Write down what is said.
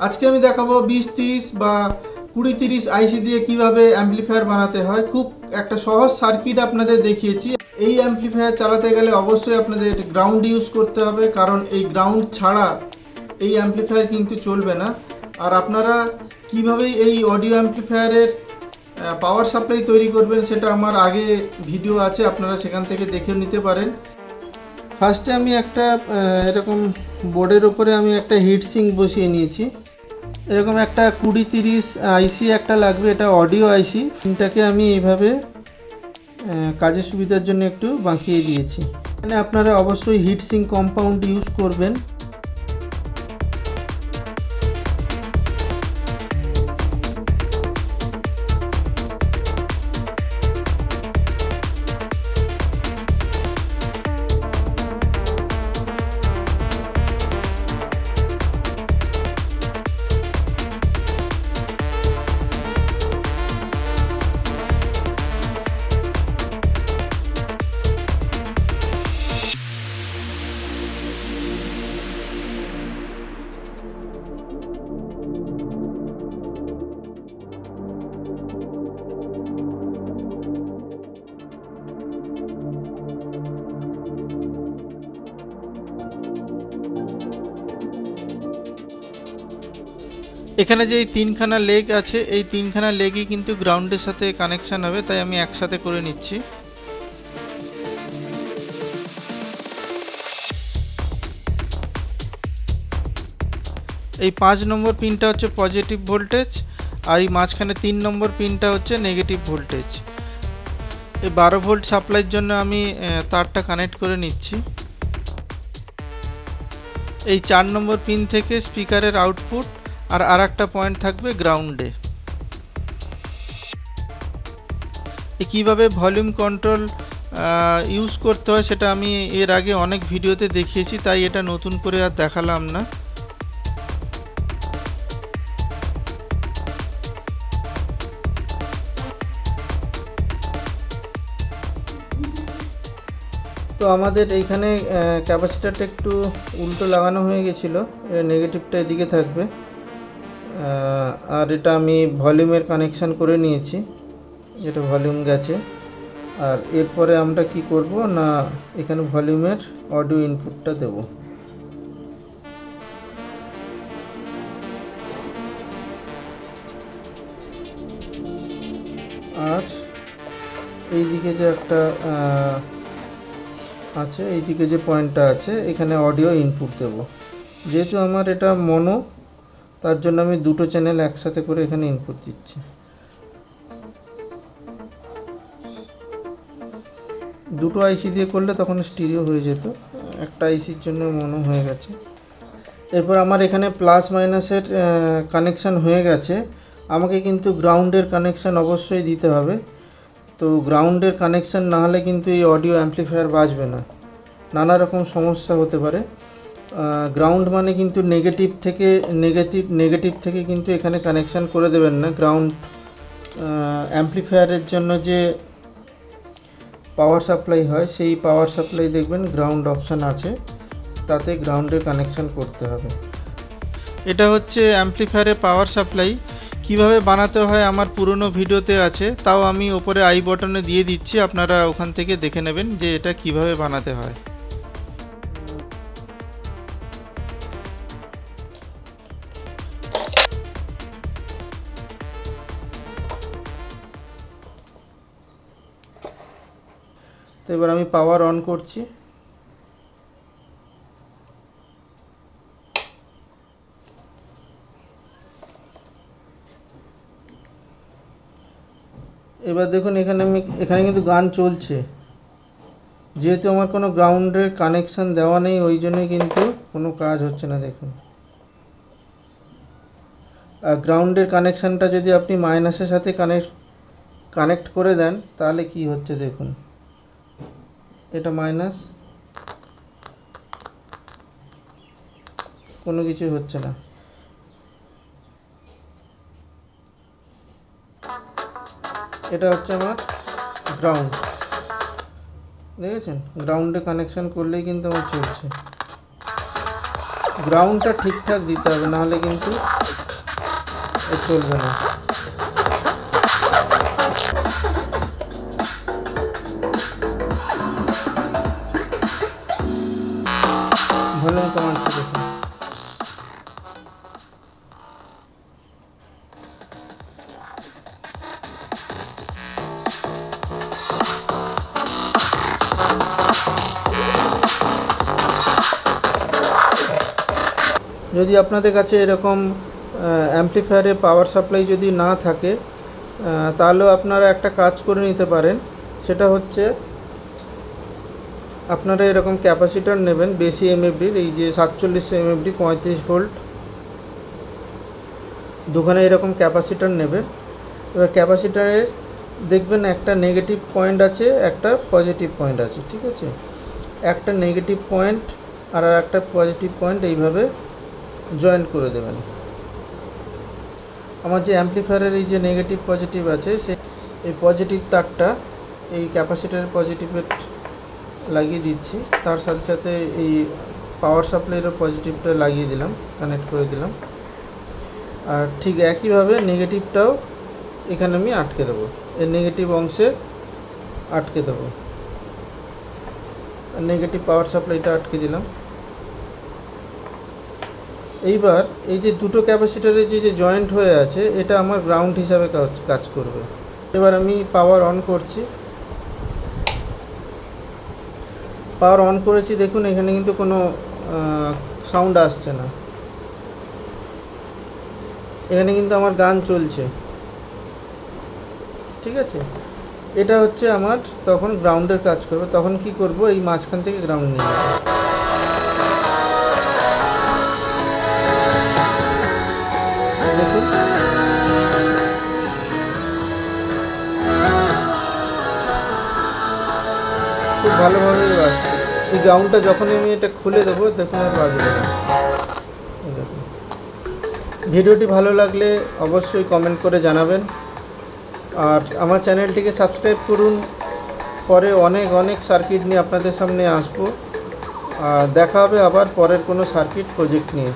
আজকে আমি দেখাবো 20-30 বা 20-30 আইসি দিয়ে কিভাবে অ্যাম্পলিফায়ার বানাতে হয়। খুব একটা সহজ সার্কিট আপনাদের দেখিয়েছি। এই অ্যাম্পলিফায়ার চালাতে গেলে অবশ্যই আপনাদের গ্রাউন্ড ইউজ করতে হবে, কারণ এই গ্রাউন্ড ছাড়া এই অ্যাম্পলিফায়ার কিন্তু চলবে না। আর আপনারা কিভাবে এই অডিও অ্যাম্পলিফায়ারের পাওয়ার সাপ্লাই তৈরি করবেন সেটা আমার আগে ভিডিও আছে, আপনারা সেখান থেকে দেখে নিতে পারেন। ফার্স্টে আমি একটা এরকম বোর্ডের উপরে আমি একটা হিট সিঙ্ক বসিয়ে নিয়েছি। এরকম একটা 20-30 আইসি একটা লাগবে, এটা অডিও আইসি। পিনটাকে আমি এইভাবে কাজের সুবিধার জন্য একটু বাঁকিয়ে দিয়েছি। এখানে আপনারা অবশ্যই হিট সিঙ্ক কম্পাউন্ড ইউজ করবেন। এখানে যে এই তিনখানা লেগ আছে, এই তিনখানা লেগই কিন্তু গ্রাউন্ডের সাথে কানেকশান হবে, তাই আমি একসাথে করে নিচ্ছি। এই 5 নম্বর পিনটা হচ্ছে পজিটিভ ভোল্টেজ, আর এই মাঝখানে 3 নম্বর পিনটা হচ্ছে নেগেটিভ ভোল্টেজ। এই 12 ভোল্ট সাপ্লাইয়ের জন্য আমি তারটা কানেক্ট করে নিচ্ছি। এই 4 নম্বর পিন থেকে স্পিকারের আউটপুট, আর একটা পয়েন্ট থাকবে গ্রাউন্ডে। কীভাবে ভলিউম কন্ট্রোল ইউজ করতে হয় সেটা আমি এর আগে অনেক ভিডিওতে দেখিয়েছি, তাই এটা নতুন করে আর দেখালাম না। তো আমাদের এইখানে ক্যাপাসিটারটা একটু উল্টো লাগানো হয়ে গেছিলো, নেগেটিভটা এদিকে থাকবে। আর এটা আমি ভলিউমের কানেকশান করে নিয়েছি, এটা ভলিউম গেছে। আর এরপরে আমরা কি করব না, এখানে ভলিউমের অডিও ইনপুটটা দেব। আর এইদিকে যে একটা আছে, এইদিকে যে পয়েন্টটা আছে, এখানে অডিও ইনপুট দেব। যেহেতু আমার এটা মনো, তার জন্য আমি দুটো চ্যানেল একসাথে করে এখানে ইনপুট দিচ্ছি। দুটো আইসি দিয়ে করলে তখন স্টিরিও হয়ে যেত, একটা আইসির জন্য মনো হয়ে গেছে। এরপর আমার এখানে প্লাস মাইনাসের কানেকশান হয়ে গেছে, আমাকে কিন্তু গ্রাউন্ডের কানেকশান অবশ্যই দিতে হবে। তো গ্রাউন্ডের কানেকশান না হলে কিন্তু এই অডিও অ্যাম্পলিফায়ার বাজবে না, নানা রকম সমস্যা হতে পারে। গ্রাউন্ড মানে কিন্তু নেগেটিভ থেকে কিন্তু এখানে কানেকশান করে দেবেন না। গ্রাউন্ড অ্যাম্পলিফায়ারের জন্য যে পাওয়ার সাপ্লাই হয়, সেই পাওয়ার সাপ্লাই দেখবেন গ্রাউন্ড অপশান আছে, তাতে গ্রাউন্ডের কানেকশান করতে হবে। এটা হচ্ছে অ্যাম্পলিফায়ারের পাওয়ার সাপ্লাই। কিভাবে বানাতে হয় আমার পুরনো ভিডিওতে আছে, তাও আমি ওপরে আই বটনে দিয়ে দিচ্ছি, আপনারা ওখান থেকে দেখে নেবেন যে এটা কিভাবে বানাতে হয়। তো এবার আমি পাওয়ার অন করছি। এবার দেখুন এখানে কিন্তু গান চলছে। যেহেতু আমার কোনো গ্রাউন্ডের কানেকশান দেওয়া নেই, ওই জন্যই কিন্তু কোনো কাজ হচ্ছে না। দেখুন, আর গ্রাউন্ডের কানেকশানটা যদি আপনি মাইনাসের সাথে কানেক্ট করে দেন, তাহলে কি হচ্ছে দেখুন, এটা মাইনাস, কোনো কিছু হচ্ছে না। এটা হচ্ছে আমার গ্রাউন্ড, দেখেছেন? গ্রাউন্ডে কানেকশান করলেই কিন্তু আমার চলছে। গ্রাউন্ডটা ঠিকঠাক দিতে হবে, নাহলে কিন্তু চলবে না। ভলিউম কমাচ্ছি দেখুন। যদি আপনাদের কাছে এরকম অ্যাম্পলিফায়ারের পাওয়ার সাপ্লাই যদি না থাকে, তাহলেও আপনারা একটা কাজ করে নিতে পারেন। সেটা হচ্ছে আপনারা এরকম ক্যাপাসিটর নেবেন বেশি এমএফডির, এই যে 47 এমএফডি 35 ভোল্ট, দোকানে এরকম ক্যাপাসিটর নেবেন। এবার ক্যাপাসিটারের দেখবেন একটা নেগেটিভ পয়েন্ট আছে, একটা পজিটিভ পয়েন্ট আছে, ঠিক আছে? একটা নেগেটিভ পয়েন্ট আর একটা পজিটিভ পয়েন্ট এইভাবে জয়েন্ট করে দেবেন। আমার যে অ্যাম্পলিফায়ারের এই যে নেগেটিভ পজিটিভ আছে, সে এই পজিটিভ তারটা এই ক্যাপাসিটারের পজিটিভে লাগিয়ে দিচ্ছি, তার সাথে সাথে এই পাওয়ার সাপ্লাইয়েরও পজিটিভটা লাগিয়ে দিলাম, কানেক্ট করে দিলাম। আর ঠিক একইভাবে নেগেটিভটাও এখানে আমি আটকে দেবো, এই নেগেটিভ অংশে আটকে দেবো। নেগেটিভ পাওয়ার সাপ্লাইটা আটকে দিলাম। এইবার এই যে দুটো ক্যাপাসিটারের যে জয়েন্ট হয়ে আছে, এটা আমার গ্রাউন্ড হিসাবে কাজ করবে। এবার আমি পাওয়ার অন করছি। পাওয়ার অন করেছি, দেখুন এখানে কিন্তু কোনো সাউন্ড আসছে না, এখানে কিন্তু আমার গান চলছে, ঠিক আছে? এটা হচ্ছে আমার তখন গ্রাউন্ডের কাজ করবে। তখন কি করব, এই মাঝখান থেকে গ্রাউন্ড নিয়ে নেব। দেখুন খুব ভালোভাবেই বাজছে। এই গ্রাউন্ডটা যখনই আমি এটা খুলে দেবো, দেখুন আর বাজবে না। দেখুন, ভিডিওটি ভালো লাগলে অবশ্যই কমেন্ট করে জানাবেন, আর আমার চ্যানেলটিকে সাবস্ক্রাইব করুন। পরে অনেক অনেক সার্কিট নিয়ে আপনাদের সামনে আসবো। দেখা হবে আবার পরের কোনো সার্কিট প্রজেক্ট নিয়ে।